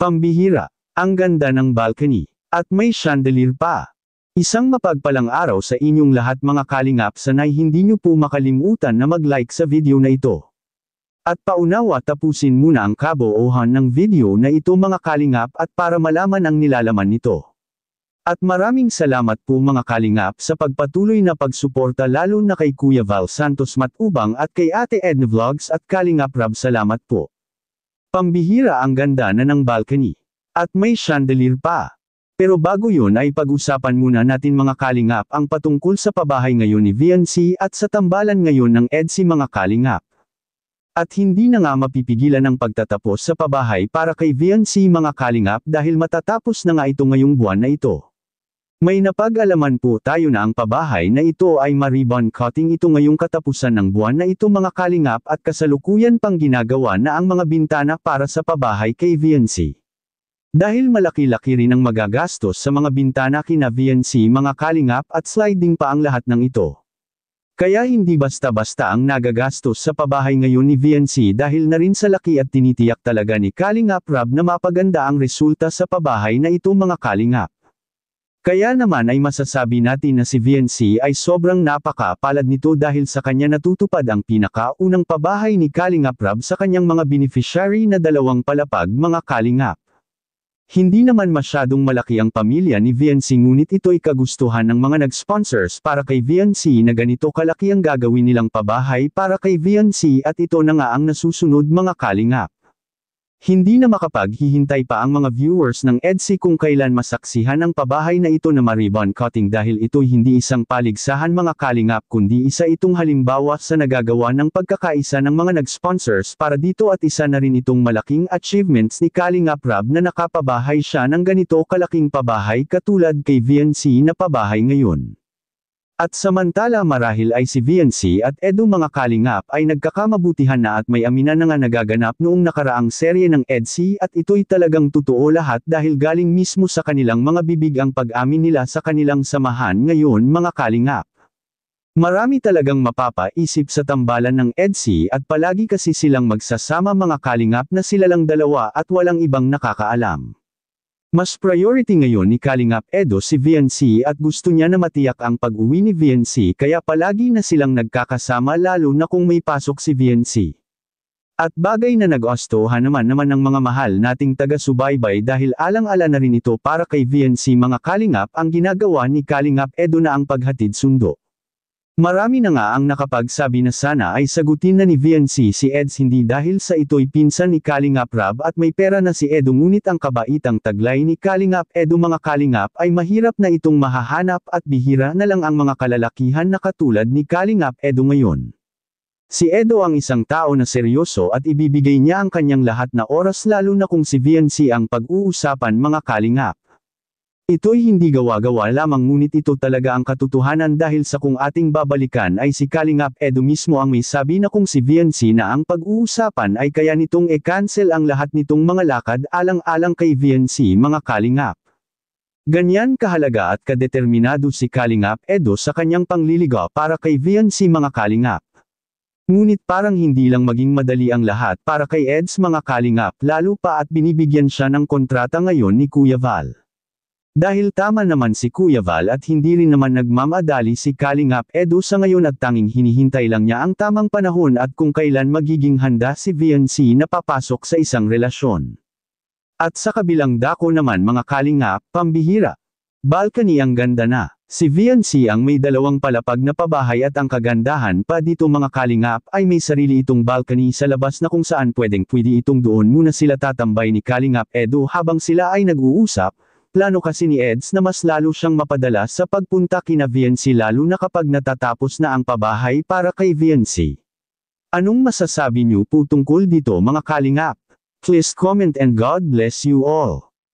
Pambihira, ang ganda ng balcony. At may chandelier pa. Isang mapagpalang araw sa inyong lahat mga kalingap, sanay hindi nyo po makalimutan na mag-like sa video na ito. At paunawa tapusin muna ang kabuuan ng video na ito mga kalingap at para malaman ang nilalaman nito. At maraming salamat po mga kalingap sa pagpatuloy na pagsuporta lalo na kay Kuya Val Santos Matubang at kay Ate Edna Vlogs at Kalingap Rab, salamat po. Pambihira ang ganda na ng balcony. At may chandelier pa. Pero bago yun ay pag-usapan muna natin mga kalingap ang patungkol sa pabahay ngayon ni VNC at sa tambalan ngayon ng EDSI mga kalingap. At hindi na nga mapipigilan ang pagtatapos sa pabahay para kay VNC mga kalingap dahil matatapos na nga ito ngayong buwan na ito. May napag-alaman po tayo na ang pabahay na ito ay ma-ribbon cutting ito ngayong katapusan ng buwan na ito mga kalingap at kasalukuyan pang ginagawa na ang mga bintana para sa pabahay kay VNC. Dahil malaki-laki rin ang magagastos sa mga bintana kina VNC mga kalingap at sliding pa ang lahat ng ito. Kaya hindi basta-basta ang nagagastos sa pabahay ngayon ni VNC dahil na rin sa laki at tinitiyak talaga ni Kalingap Rab na mapaganda ang resulta sa pabahay na ito mga kalingap. Kaya naman ay masasabi natin na si VNC ay sobrang napakapalad nito dahil sa kanya natutupad ang pinakaunang pabahay ni Kalingap Rab sa kanyang mga beneficiary na 2 palapag mga kalingap. Hindi naman masyadong malaki ang pamilya ni VNC ngunit ito'y kagustuhan ng mga nag-sponsors para kay VNC na ganito kalaki ang gagawin nilang pabahay para kay VNC at ito na nga ang nasusunod mga kalingap. Hindi na makapaghihintay pa ang mga viewers ng EDSI kung kailan masaksihan ang pabahay na ito na ma-ribbon cutting dahil ito'y hindi isang paligsahan mga kalingap kundi isa itong halimbawa sa nagagawa ng pagkakaisa ng mga nag-sponsors para dito at isa na rin itong malaking achievements ni Kalingap Rab na nakapabahay siya ng ganito kalaking pabahay katulad kay VNC na pabahay ngayon. At samantala marahil ay si VNC at Edu mga kalingap ay nagkakamabutihan na at may aminan na nga nagaganap noong nakaraang serye ng EDSI at ito'y talagang totoo lahat dahil galing mismo sa kanilang mga bibig ang pag-amin nila sa kanilang samahan ngayon mga kalingap. Marami talagang mapapaisip sa tambalan ng EDSI at palagi kasi silang magsasama mga kalingap na sila lang dalawa at walang ibang nakakaalam. Mas priority ngayon ni Kalingap Edo si VNC at gusto niya na matiyak ang pag-uwi ni VNC kaya palagi na silang nagkakasama lalo na kung may pasok si VNC. At bagay na nag-ostohan naman ng mga mahal nating taga-subaybay dahil alang-ala na rin ito para kay VNC mga kalingap ang ginagawa ni Kalingap Edo na ang paghatid sundo. Marami na nga ang nakapagsabi na sana ay sagutin na ni VNC si Eds hindi dahil sa ito'y pinsan ni Kalingap Rab at may pera na si Edo ngunit ang kabaitang taglay ni Kalingap Edo mga kalingap ay mahirap na itong mahahanap at bihira na lang ang mga kalalakihan na katulad ni Kalingap Edo ngayon. Si Edo ang isang tao na seryoso at ibibigay niya ang kanyang lahat na oras lalo na kung si VNC ang pag-uusapan mga kalingap. Ito'y hindi gawa-gawa lamang ngunit ito talaga ang katotohanan dahil sa kung ating babalikan ay si Kalingap Edo mismo ang may sabi na kung si VNC na ang pag-uusapan ay kaya nitong e-cancel ang lahat nitong mga lakad alang-alang kay VNC mga kalingap. Ganyan kahalaga at kadeterminado si Kalingap Edo sa kanyang pangliligaw para kay VNC mga kalingap. Ngunit parang hindi lang maging madali ang lahat para kay Eds mga kalingap lalo pa at binibigyan siya ng kontrata ngayon ni Kuya Val. Dahil tama naman si Kuya Val at hindi rin naman nagmamadali si Kalingap Edo sa ngayon at tanging hinihintay lang niya ang tamang panahon at kung kailan magiging handa si VNC na papasok sa isang relasyon. At sa kabilang dako naman mga kalingap, pambihira. Balcony ang ganda na. Si VNC ang may 2 palapag na pabahay at ang kagandahan pa dito mga kalingap ay may sarili itong balcony sa labas na kung saan pwede itong doon muna sila tatambay ni Kalingap Edo habang sila ay nag-uusap. Plano kasi ni Eds na mas lalo siyang mapadala sa pagpunta kina VNC lalo na kapag natatapos na ang pabahay para kay VNC. Anong masasabi niyo po tungkol dito mga kalingap? Please comment and God bless you all.